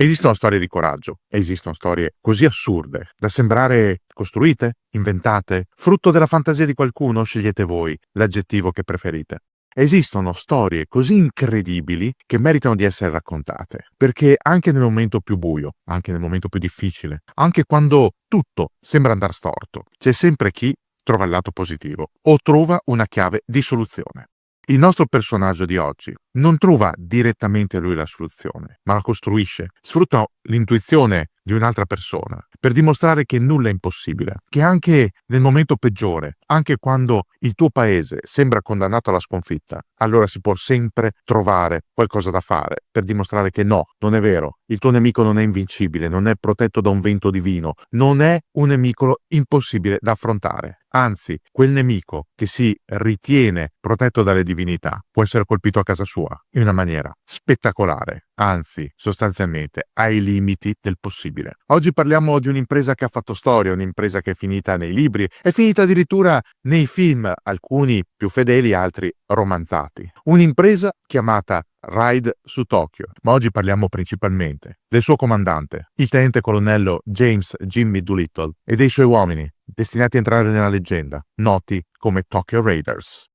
Esistono storie di coraggio, esistono storie così assurde da sembrare costruite, inventate, frutto della fantasia di qualcuno, scegliete voi l'aggettivo che preferite. Esistono storie così incredibili che meritano di essere raccontate, perché anche nel momento più buio, anche nel momento più difficile, anche quando tutto sembra andare storto, c'è sempre chi trova il lato positivo o trova una chiave di soluzione. Il nostro personaggio di oggi non trova direttamente lui la soluzione, ma la costruisce, sfrutta l'intuizione di un'altra persona per dimostrare che nulla è impossibile, che anche nel momento peggiore, anche quando il tuo paese sembra condannato alla sconfitta, allora si può sempre trovare qualcosa da fare per dimostrare che no, non è vero, il tuo nemico non è invincibile, non è protetto da un vento divino, non è un nemico impossibile da affrontare. Anzi, quel nemico che si ritiene protetto dalle divinità può essere colpito a casa sua in una maniera spettacolare, anzi, sostanzialmente ai limiti del possibile. Oggi parliamo di un'impresa che ha fatto storia, un'impresa che è finita nei libri, è finita addirittura nei film, alcuni più fedeli, altri romanzati. Un'impresa chiamata Ride su Tokyo, ma oggi parliamo principalmente del suo comandante, il tenente colonnello James Jimmy Doolittle, e dei suoi uomini, destinati a entrare nella leggenda, noti come Tokyo Raiders.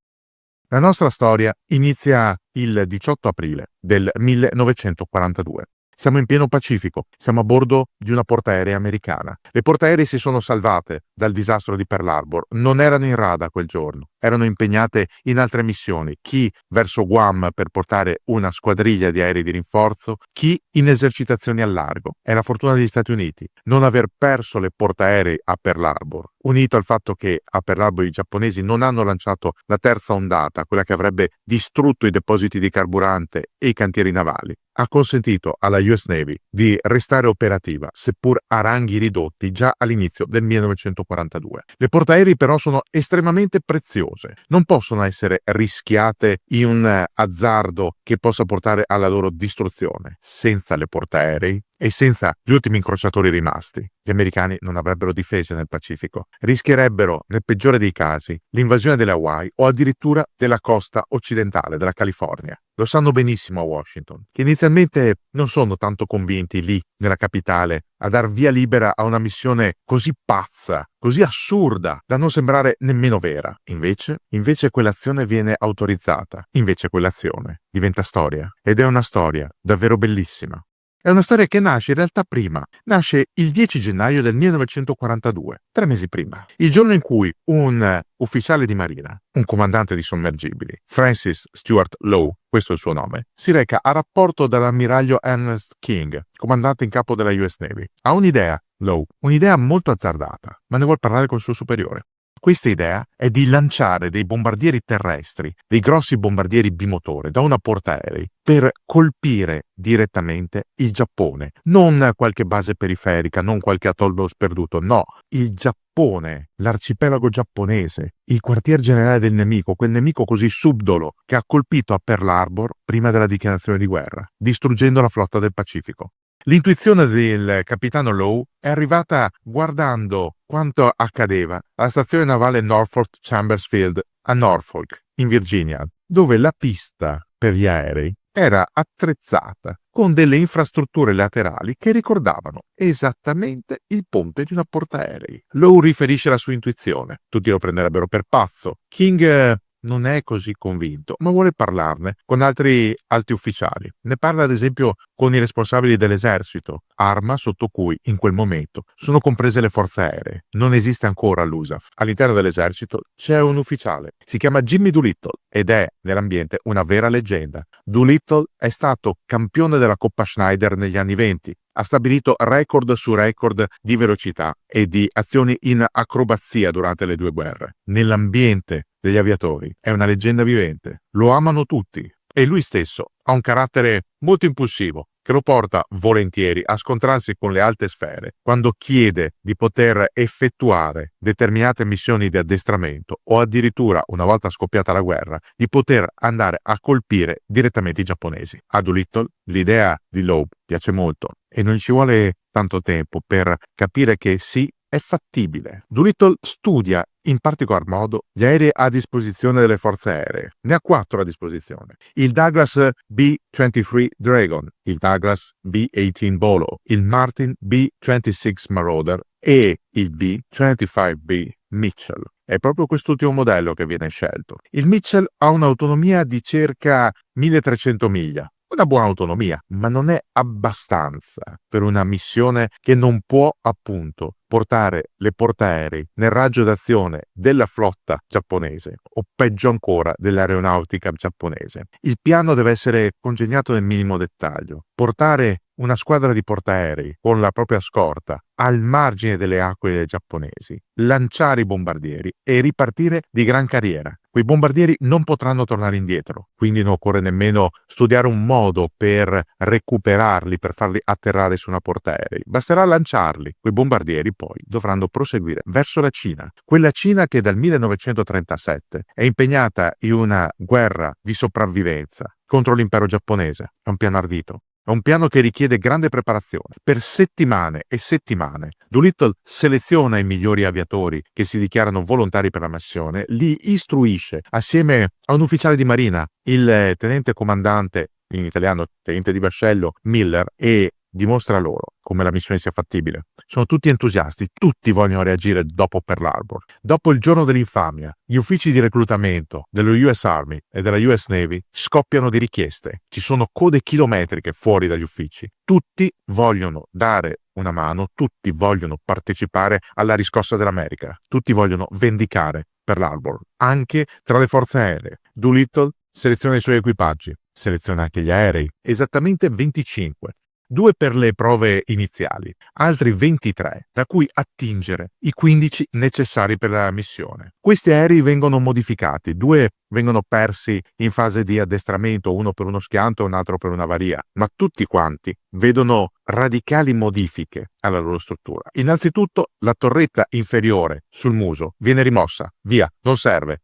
La nostra storia inizia il 18 aprile del 1942. Siamo in pieno Pacifico, siamo a bordo di una portaerei americana. Le portaerei si sono salvate dal disastro di Pearl Harbor, non erano in rada quel giorno, erano impegnate in altre missioni, chi verso Guam per portare una squadriglia di aerei di rinforzo, chi in esercitazioni al largo. È la fortuna degli Stati Uniti non aver perso le portaerei a Pearl Harbor, unito al fatto che a Pearl Harbor i giapponesi non hanno lanciato la terza ondata, quella che avrebbe distrutto i depositi di carburante e i cantieri navali, ha consentito alla US Navy di restare operativa, seppur a ranghi ridotti, già all'inizio del 1942. Le portaerei però sono estremamente preziose, non possono essere rischiate in un azzardo che possa portare alla loro distruzione. Senza le portaerei e senza gli ultimi incrociatori rimasti, gli americani non avrebbero difese nel Pacifico. Rischierebbero, nel peggiore dei casi, l'invasione delle Hawaii o addirittura della costa occidentale della California. Lo sanno benissimo a Washington, che inizialmente non sono tanto convinti lì, nella capitale, a dar via libera a una missione così pazza, così assurda, da non sembrare nemmeno vera. Invece quell'azione viene autorizzata, invece quell'azione diventa storia. Ed è una storia davvero bellissima. È una storia che nasce in realtà prima. Nasce il 10 gennaio del 1942, 3 mesi prima. Il giorno in cui un ufficiale di marina, un comandante di sommergibili, Francis Stuart Lowe, questo è il suo nome, si reca a rapporto dall'ammiraglio Ernest King, comandante in capo della US Navy. Ha un'idea, Lowe, un'idea molto azzardata, ma ne vuol parlare col suo superiore. Questa idea è di lanciare dei bombardieri terrestri, dei grossi bombardieri bimotore, da una portaerei, per colpire direttamente il Giappone. Non qualche base periferica, non qualche atollo sperduto, no, il Giappone, l'arcipelago giapponese, il quartier generale del nemico, quel nemico così subdolo che ha colpito a Pearl Harbor prima della dichiarazione di guerra, distruggendo la flotta del Pacifico. L'intuizione del capitano Lowe è arrivata guardando quanto accadeva alla stazione navale Norfolk Chambers Field a Norfolk, in Virginia, dove la pista per gli aerei era attrezzata con delle infrastrutture laterali che ricordavano esattamente il ponte di una portaerei. Lowe riferisce la sua intuizione. Tutti lo prenderebbero per pazzo. King non è così convinto, ma vuole parlarne con altri alti ufficiali. Ne parla ad esempio con i responsabili dell'esercito, arma sotto cui in quel momento sono comprese le forze aeree. Non esiste ancora l'USAF. All'interno dell'esercito c'è un ufficiale, si chiama Jimmy Doolittle ed è nell'ambiente una vera leggenda. Doolittle è stato campione della Coppa Schneider negli anni '20. Ha stabilito record su record di velocità e di azioni in acrobazia durante le due guerre. Nell'ambiente degli aviatori è una leggenda vivente. Lo amano tutti e lui stesso ha un carattere molto impulsivo che lo porta volentieri a scontrarsi con le alte sfere quando chiede di poter effettuare determinate missioni di addestramento o addirittura, una volta scoppiata la guerra, di poter andare a colpire direttamente i giapponesi. A Doolittle l'idea di Lowe piace molto e non ci vuole tanto tempo per capire che sì, è fattibile. Doolittle studia in particolar modo gli aerei a disposizione delle forze aeree. Ne ha 4 a disposizione: il Douglas B-23 Dragon, il Douglas B-18 Bolo, il Martin B-26 Marauder e il B-25B Mitchell. È proprio quest'ultimo modello che viene scelto. Il Mitchell ha un'autonomia di circa 1300 miglia. Una buona autonomia, ma non è abbastanza per una missione che non può, appunto, portare le portaerei nel raggio d'azione della flotta giapponese o peggio ancora dell'aeronautica giapponese. Il piano deve essere congegnato nel minimo dettaglio. Portare una squadra di portaerei con la propria scorta al margine delle acque giapponesi, lanciare i bombardieri e ripartire di gran carriera. Quei bombardieri non potranno tornare indietro, quindi non occorre nemmeno studiare un modo per recuperarli, per farli atterrare su una portaerei. Basterà lanciarli. Quei bombardieri poi dovranno proseguire verso la Cina. Quella Cina che dal 1937 è impegnata in una guerra di sopravvivenza contro l'impero giapponese. È un piano ardito. È un piano che richiede grande preparazione. Per settimane e settimane Doolittle seleziona i migliori aviatori che si dichiarano volontari per la missione, li istruisce assieme a un ufficiale di marina, il tenente comandante, in italiano tenente di vascello, Miller, e dimostra loro come la missione sia fattibile. Sono tutti entusiasti, tutti vogliono reagire dopo Pearl Harbor. Dopo il giorno dell'infamia, gli uffici di reclutamento dello US Army e della US Navy scoppiano di richieste. Ci sono code chilometriche fuori dagli uffici. Tutti vogliono dare una mano, tutti vogliono partecipare alla riscossa dell'America, tutti vogliono vendicare Pearl Harbor, anche tra le forze aeree. Doolittle seleziona i suoi equipaggi, seleziona anche gli aerei, esattamente 25. 2 per le prove iniziali, altri 23, da cui attingere i 15 necessari per la missione. Questi aerei vengono modificati, 2 vengono persi in fase di addestramento, uno per uno schianto e un altro per un'avaria, ma tutti quanti vedono radicali modifiche alla loro struttura. Innanzitutto la torretta inferiore sul muso viene rimossa, via, non serve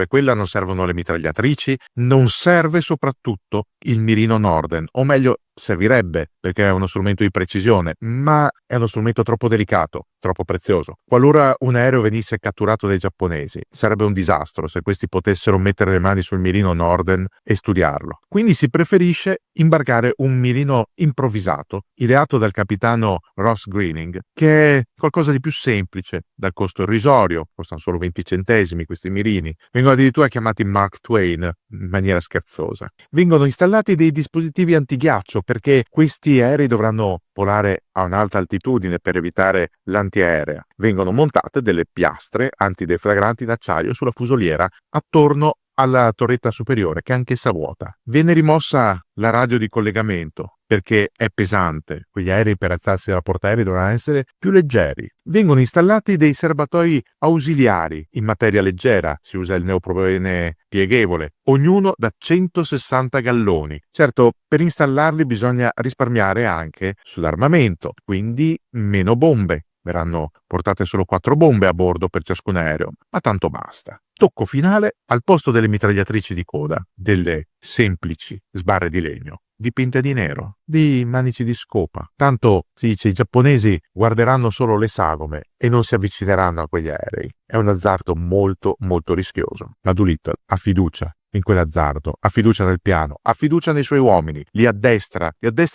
quella, non servono le mitragliatrici, non serve soprattutto il mirino Norden, o meglio servirebbe perché è uno strumento di precisione, ma è uno strumento troppo delicato, troppo prezioso. Qualora un aereo venisse catturato dai giapponesi, sarebbe un disastro se questi potessero mettere le mani sul mirino Norden e studiarlo. Quindi si preferisce imbarcare un mirino improvvisato, ideato dal capitano Ross Greening, che è qualcosa di più semplice, dal costo irrisorio, costano solo 20 centesimi questi mirini, vengono addirittura chiamati Mark Twain in maniera scherzosa. Vengono installati dei dispositivi antighiaccio perché questi aerei dovranno volare a un'alta altitudine per evitare l'antiaerea. Vengono montate delle piastre antideflagranti in acciaio sulla fusoliera attorno alla torretta superiore, che è anch'essa vuota. Viene rimossa la radio di collegamento perché è pesante. Quegli aerei per alzarsi dalla portaerei dovranno essere più leggeri. Vengono installati dei serbatoi ausiliari in materia leggera, si usa il neopropene pieghevole, ognuno da 160 galloni. Certo, per installarli bisogna risparmiare anche sull'armamento, quindi meno bombe. Verranno portate solo 4 bombe a bordo per ciascun aereo, ma tanto basta. Tocco finale: al posto delle mitragliatrici di coda, delle semplici sbarre di legno, dipinte di nero, di manici di scopa. Tanto, si dice, i giapponesi guarderanno solo le sagome e non si avvicineranno a quegli aerei. È un azzardo molto, molto rischioso. Ma Doolittle ha fiducia in quell'azzardo, ha fiducia nel piano, ha fiducia nei suoi uomini, li addestra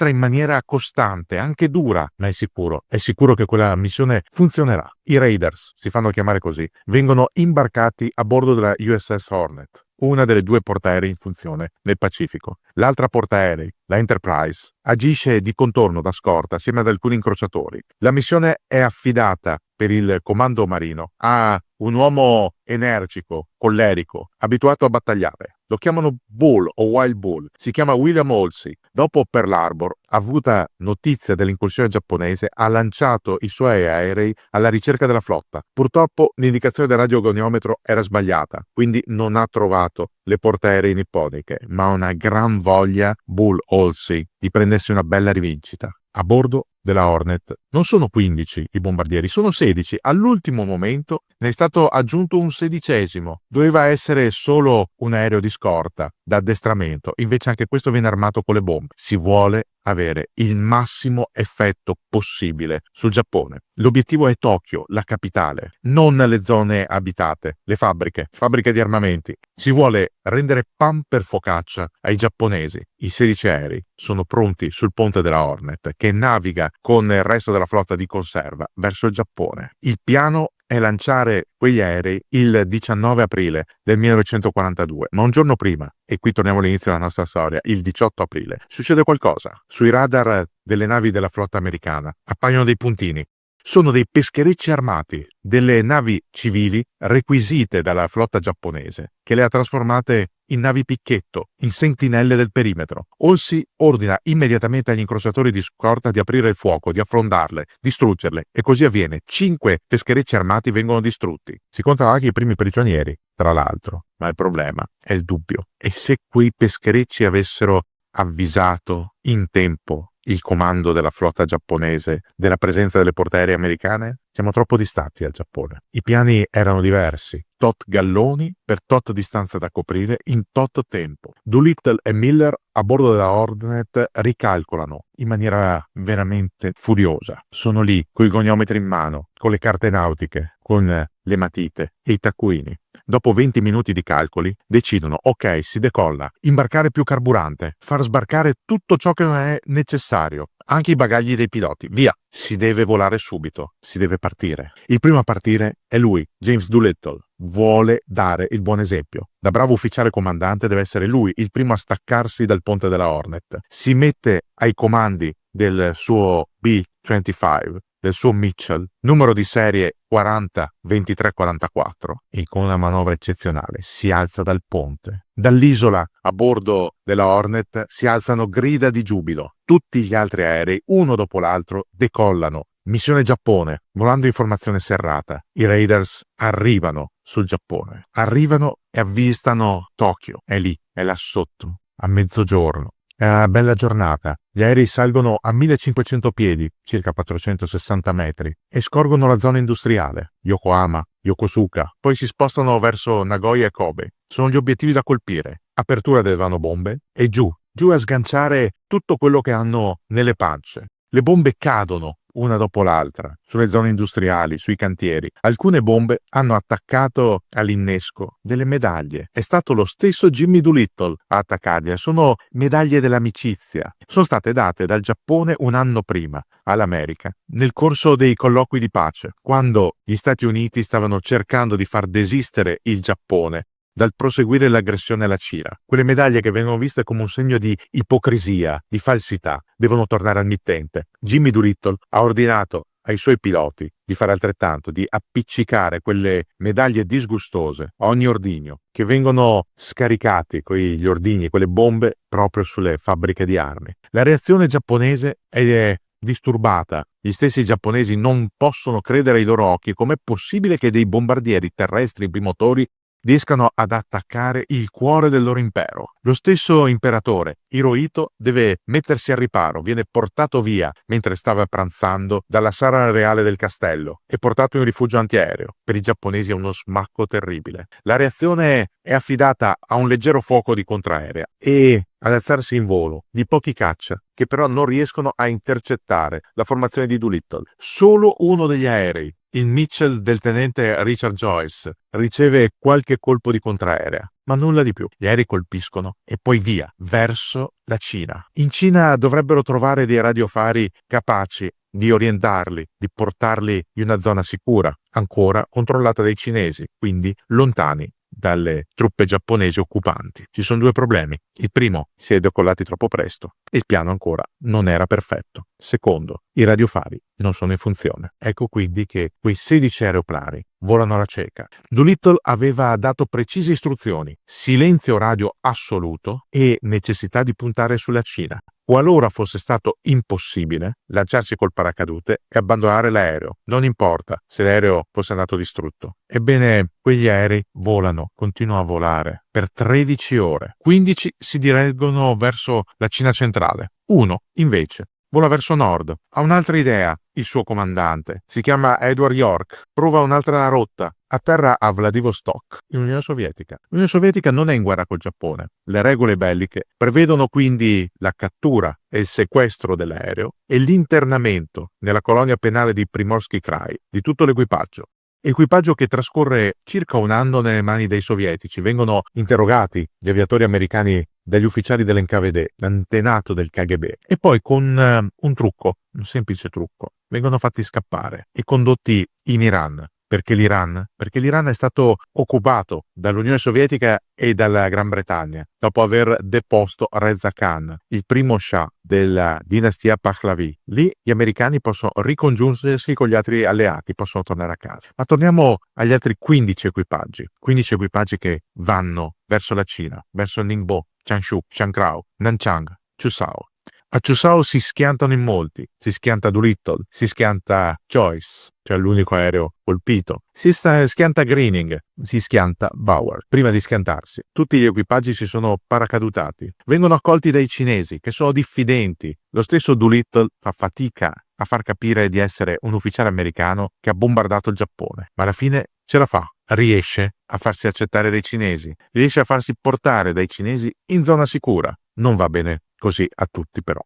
in maniera costante, anche dura, ma è sicuro che quella missione funzionerà. I Raiders, si fanno chiamare così, vengono imbarcati a bordo della USS Hornet, una delle 2 portaerei in funzione nel Pacifico. L'altra portaerei, la Enterprise, agisce di contorno da scorta assieme ad alcuni incrociatori. La missione è affidata per il comando marino a un uomo energico, collerico, abituato a battagliare. Lo chiamano Bull o Wild Bull. Si chiama William Halsey. Dopo Pearl Harbor, avuta notizia dell'incursione giapponese, ha lanciato i suoi aerei alla ricerca della flotta. Purtroppo l'indicazione del radiogoniometro era sbagliata, quindi non ha trovato le portaerei nipponiche, ma ha una gran voglia Bull Halsey di prendersi una bella rivincita. A bordo della Hornet non sono 15 i bombardieri, sono 16. All'ultimo momento ne è stato aggiunto un 16°. Doveva essere solo un aereo di scorta da addestramento, invece anche questo viene armato con le bombe. Si vuole avere il massimo effetto possibile sul Giappone. L'obiettivo è Tokyo, la capitale, non le zone abitate, le fabbriche di armamenti. Si vuole rendere pan per focaccia ai giapponesi. I 16 aerei sono pronti sul ponte della Hornet, che naviga con il resto della flotta di conserva verso il Giappone. Il piano è lanciare quegli aerei il 19 aprile del 1942, ma un giorno prima, e qui torniamo all'inizio della nostra storia, il 18 aprile, succede qualcosa. Sui radar delle navi della flotta americana appaiono dei puntini. Sono dei pescherecci armati, delle navi civili requisite dalla flotta giapponese, che le ha trasformate in navi picchetto, in sentinelle del perimetro. Olsi ordina immediatamente agli incrociatori di scorta di aprire il fuoco, di affrontarle, distruggerle, e così avviene. 5 pescherecci armati vengono distrutti. Si contano anche i primi prigionieri, tra l'altro, ma il problema è il dubbio. E se quei pescherecci avessero avvisato in tempo il comando della flotta giapponese della presenza delle portaerei americane? Siamo troppo distanti dal Giappone. I piani erano diversi. Tot galloni per tot distanza da coprire in tot tempo. Doolittle e Miller a bordo della Hornet ricalcolano in maniera veramente furiosa. Sono lì coi goniometri in mano, con le carte nautiche, con le matite e i taccuini. Dopo 20 minuti di calcoli decidono: ok, si decolla, imbarcare più carburante, far sbarcare tutto ciò che è necessario, anche i bagagli dei piloti, via. Si deve volare subito, si deve partire. Il primo a partire è lui, James Doolittle. Vuole dare il buon esempio. Da bravo ufficiale comandante deve essere lui il primo a staccarsi dal ponte della Hornet. Si mette ai comandi del suo B-25, del suo Mitchell, numero di serie 40-23-44, e con una manovra eccezionale si alza dal ponte. Dall'isola a bordo della Hornet si alzano grida di giubilo. Tutti gli altri aerei, uno dopo l'altro, decollano. Missione Giappone, volando in formazione serrata. I Raiders arrivano sul Giappone. Arrivano e avvistano Tokyo. È lì, è là sotto, a mezzogiorno. È una bella giornata. Gli aerei salgono a 1500 piedi, circa 460 metri, e scorgono la zona industriale, Yokohama, Yokosuka. Poi si spostano verso Nagoya e Kobe. Sono gli obiettivi da colpire. Apertura delle vanobombe e giù a sganciare tutto quello che hanno nelle pance. Le bombe cadono una dopo l'altra sulle zone industriali, sui cantieri. Alcune bombe hanno attaccato all'innesco delle medaglie. È stato lo stesso Jimmy Doolittle a attaccarle. Sono medaglie dell'amicizia. Sono state date dal Giappone un anno prima all'America, nel corso dei colloqui di pace, quando gli Stati Uniti stavano cercando di far desistere il Giappone dal proseguire l'aggressione alla Cina. Quelle medaglie che vengono viste come un segno di ipocrisia, di falsità, devono tornare al mittente. Jimmy Doolittle ha ordinato ai suoi piloti di fare altrettanto, di appiccicare quelle medaglie disgustose a ogni ordigno, che vengono scaricati quegli ordigni, quelle bombe, proprio sulle fabbriche di armi. La reazione giapponese è disturbata. Gli stessi giapponesi non possono credere ai loro occhi. Com'è possibile che dei bombardieri terrestri bimotori riescano ad attaccare il cuore del loro impero? Lo stesso imperatore, Hirohito, deve mettersi al riparo, viene portato via mentre stava pranzando dalla sala reale del castello e portato in rifugio antiaereo. Per i giapponesi è uno smacco terribile. La reazione è affidata a un leggero fuoco di contraerea e ad alzarsi in volo di pochi caccia che però non riescono a intercettare la formazione di Doolittle. Solo uno degli aerei, il Mitchell del tenente Richard Joyce, riceve qualche colpo di contraerea, ma nulla di più. Gli aerei colpiscono e poi via, verso la Cina. In Cina dovrebbero trovare dei radiofari capaci di orientarli, di portarli in una zona sicura, ancora controllata dai cinesi, quindi lontani dalle truppe giapponesi occupanti. Ci sono due problemi. Il primo, si è decollati troppo presto e il piano ancora non era perfetto. Secondo, i radiofari non sono in funzione. Ecco quindi che quei 16 aeroplani volano alla cieca. Doolittle aveva dato precise istruzioni: silenzio radio assoluto e necessità di puntare sulla Cina. Qualora fosse stato impossibile, lanciarsi col paracadute e abbandonare l'aereo. Non importa se l'aereo fosse andato distrutto. Ebbene, quegli aerei volano, continuano a volare per 13 ore. 15 si dirigono verso la Cina centrale. Uno, invece, vola verso nord. Ha un'altra idea. il suo comandante. Si chiama Edward York. Prova un'altra rotta. Atterra a Vladivostok, in Unione Sovietica. L'Unione Sovietica non è in guerra col Giappone. Le regole belliche prevedono quindi la cattura e il sequestro dell'aereo e l'internamento nella colonia penale di Primorsky Krai di tutto l'equipaggio. Equipaggio che trascorre circa un anno nelle mani dei sovietici. Vengono interrogati gli aviatori americani dagli ufficiali dell'NKVD, l'antenato del KGB, e poi con un trucco, un semplice trucco, vengono fatti scappare e condotti in Iran. Perché l'Iran? Perché l'Iran è stato occupato dall'Unione Sovietica e dalla Gran Bretagna dopo aver deposto Reza Khan, il primo Shah della dinastia Pahlavi. Lì gli americani possono ricongiungersi con gli altri alleati, possono tornare a casa. Ma torniamo agli altri 15 equipaggi che vanno verso la Cina, verso Ningbo, Changshu, Shangrao, Nanchang, Chusao. A Chusao si schiantano in molti, si schianta Doolittle, si schianta Joyce, cioè l'unico aereo colpito, si schianta Greening, si schianta Bauer. Prima di schiantarsi, tutti gli equipaggi si sono paracadutati, vengono accolti dai cinesi, che sono diffidenti. Lo stesso Doolittle fa fatica a far capire di essere un ufficiale americano che ha bombardato il Giappone, ma alla fine ce la fa. Riesce a farsi accettare dai cinesi, riesce a farsi portare dai cinesi in zona sicura. Non va bene così a tutti però.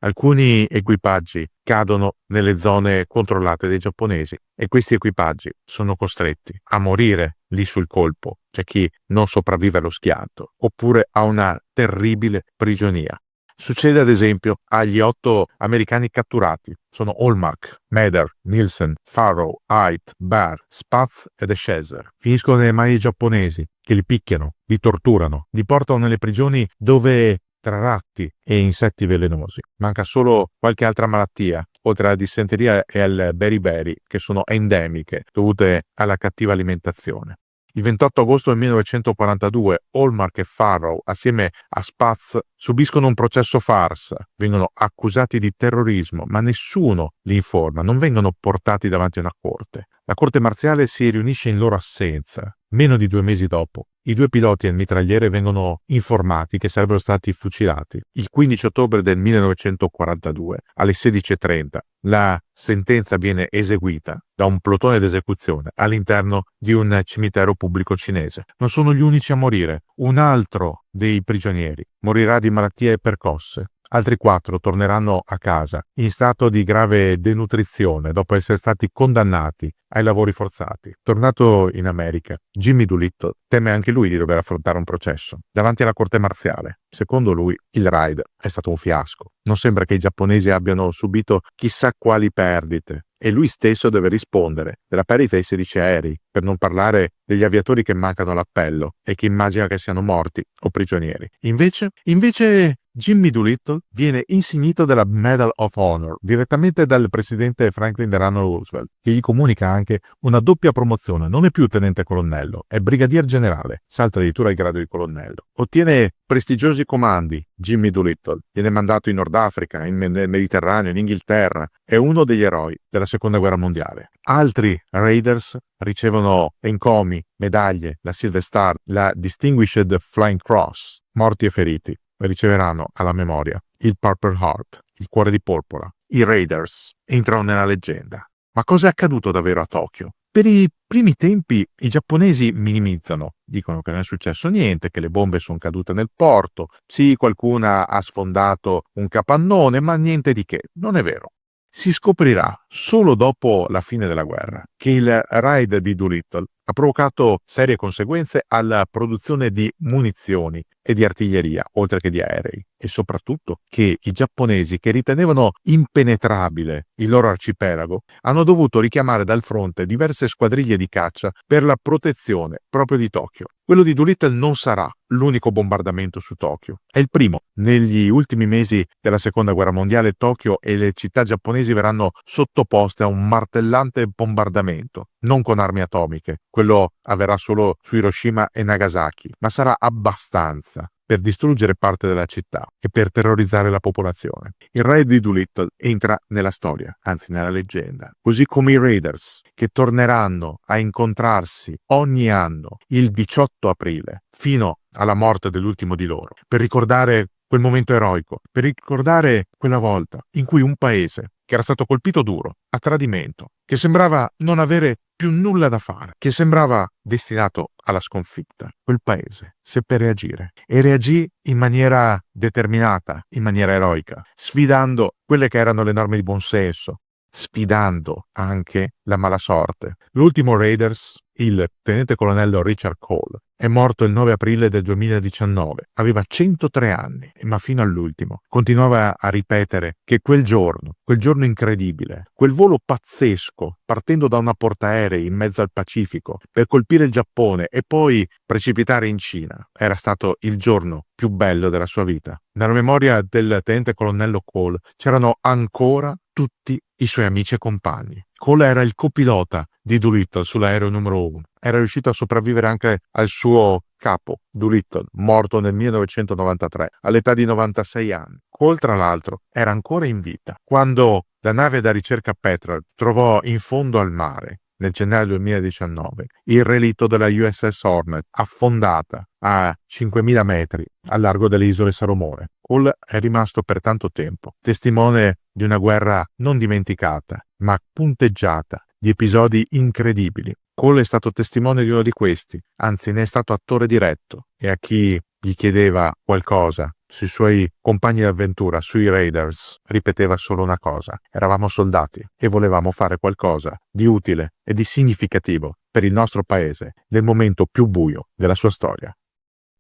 Alcuni equipaggi cadono nelle zone controllate dai giapponesi e questi equipaggi sono costretti a morire lì sul colpo. C'è chi non sopravvive allo schianto oppure a una terribile prigionia. Succede ad esempio agli 8 americani catturati. Sono Hallmark, Mather, Nielsen, Farrow, Haidt, Barr, Spath ed Escheser. Finiscono nelle mani giapponesi che li picchiano, li torturano, li portano nelle prigioni dove tra ratti e insetti velenosi. Manca solo qualche altra malattia, oltre alla dissenteria e al beriberi, che sono endemiche, dovute alla cattiva alimentazione. Il 28 agosto del 1942 Hallmark e Farrow, assieme a Spath, subiscono un processo farsa. Vengono accusati di terrorismo, ma nessuno li informa, non vengono portati davanti a una corte. La corte marziale si riunisce in loro assenza. Meno di 2 mesi dopo, i 2 piloti e il mitragliere vengono informati che sarebbero stati fucilati. Il 15 ottobre del 1942, alle 16:30, la sentenza viene eseguita da un plotone d'esecuzione all'interno di un cimitero pubblico cinese. Non sono gli unici a morire. Un altro dei prigionieri morirà di malattie percosse. Altri 4 torneranno a casa in stato di grave denutrizione dopo essere stati condannati ai lavori forzati. Tornato in America, Jimmy Doolittle teme anche lui di dover affrontare un processo davanti alla corte marziale. Secondo lui, il raid è stato un fiasco. Non sembra che i giapponesi abbiano subito chissà quali perdite e lui stesso deve rispondere della perdita di 16 aerei, per non parlare degli aviatori che mancano all'appello e che immagina che siano morti o prigionieri. Invece Jimmy Doolittle viene insignito della Medal of Honor direttamente dal presidente Franklin Delano Roosevelt, che gli comunica anche una doppia promozione. Non è più tenente colonnello, è brigadier generale, salta addirittura il grado di colonnello. Ottiene prestigiosi comandi. Jimmy Doolittle viene mandato in Nord Africa, nel Mediterraneo, in Inghilterra. È uno degli eroi della Seconda Guerra Mondiale. Altri Raiders ricevono encomi, medaglie, la Silver Star, la Distinguished Flying Cross. Morti e feriti riceveranno alla memoria il Purple Heart, il cuore di porpora. I Raiders entrano nella leggenda. Ma cosa è accaduto davvero a Tokyo? Per i primi tempi i giapponesi minimizzano, dicono che non è successo niente, che le bombe sono cadute nel porto, sì, qualcuna ha sfondato un capannone, ma niente di che. Non è vero. Si scoprirà solo dopo la fine della guerra che il raid di Doolittle ha provocato serie conseguenze alla produzione di munizioni e di artiglieria, oltre che di aerei, e soprattutto che i giapponesi, che ritenevano impenetrabile il loro arcipelago, hanno dovuto richiamare dal fronte diverse squadriglie di caccia per la protezione proprio di Tokyo. Quello di Doolittle non sarà l'unico bombardamento su Tokyo, è il primo. Negli ultimi mesi della Seconda Guerra Mondiale Tokyo e le città giapponesi verranno sottoposte a un martellante bombardamento, non con armi atomiche, quello avverrà solo su Hiroshima e Nagasaki, ma sarà abbastanza per distruggere parte della città e per terrorizzare la popolazione. Il raid di Doolittle entra nella storia, anzi nella leggenda, così come i Raiders, che torneranno a incontrarsi ogni anno il 18 aprile, fino alla morte dell'ultimo di loro, per ricordare quel momento eroico, per ricordare quella volta in cui un paese che era stato colpito duro, a tradimento, che sembrava non avere più nulla da fare, che sembrava destinato alla sconfitta. Quel paese seppe reagire e reagì in maniera determinata, in maniera eroica, sfidando quelle che erano le norme di buonsenso, sfidando anche la mala sorte. L'ultimo Raiders, il tenente colonnello Richard Cole, è morto il 9 aprile del 2019. Aveva 103 anni, ma fino all'ultimo continuava a ripetere che quel giorno incredibile, quel volo pazzesco, partendo da una portaerei in mezzo al Pacifico per colpire il Giappone e poi precipitare in Cina, era stato il giorno più bello della sua vita. Nella memoria del tenente colonnello Cole c'erano ancora tutti i suoi amici e compagni. Cole era il copilota di Doolittle sull'aereo numero 1. Era riuscito a sopravvivere anche al suo capo, Doolittle, morto nel 1993, all'età di 96 anni. Cole, tra l'altro, era ancora in vita quando la nave da ricerca Petrel trovò in fondo al mare, nel gennaio 2019, il relitto della USS Hornet, affondata a 5.000 metri al largo delle isole Salomone. Cole è rimasto per tanto tempo testimone di una guerra non dimenticata, ma punteggiata di episodi incredibili. Cole è stato testimone di uno di questi, anzi ne è stato attore diretto, e a chi gli chiedeva qualcosa sui suoi compagni d'avventura, sui Raiders, ripeteva solo una cosa: eravamo soldati e volevamo fare qualcosa di utile e di significativo per il nostro paese nel momento più buio della sua storia.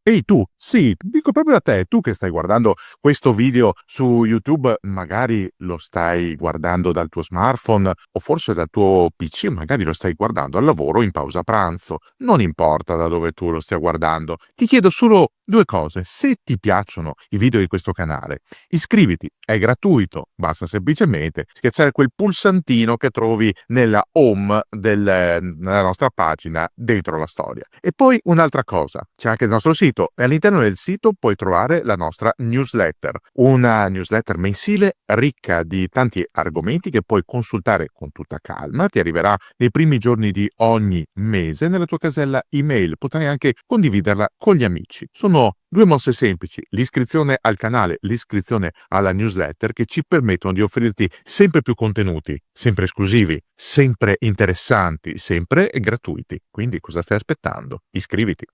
Ehi tu, sì, dico proprio a te, tu che stai guardando questo video su YouTube, magari lo stai guardando dal tuo smartphone o forse dal tuo PC, magari lo stai guardando al lavoro in pausa pranzo. Non importa da dove tu lo stia guardando. Ti chiedo solo due cose: se ti piacciono i video di questo canale, iscriviti, è gratuito, basta semplicemente schiacciare quel pulsantino che trovi nella home nella nostra pagina dentro la storia. E poi un'altra cosa, c'è anche il nostro sito e all'interno del sito puoi trovare la nostra newsletter, una newsletter mensile ricca di tanti argomenti che puoi consultare con tutta calma. Ti arriverà nei primi giorni di ogni mese nella tua casella email, potrai anche condividerla con gli amici. Sono due mosse semplici: l'iscrizione al canale, l'iscrizione alla newsletter, che ci permettono di offrirti sempre più contenuti, sempre esclusivi, sempre interessanti, sempre gratuiti. Quindi cosa stai aspettando? Iscriviti.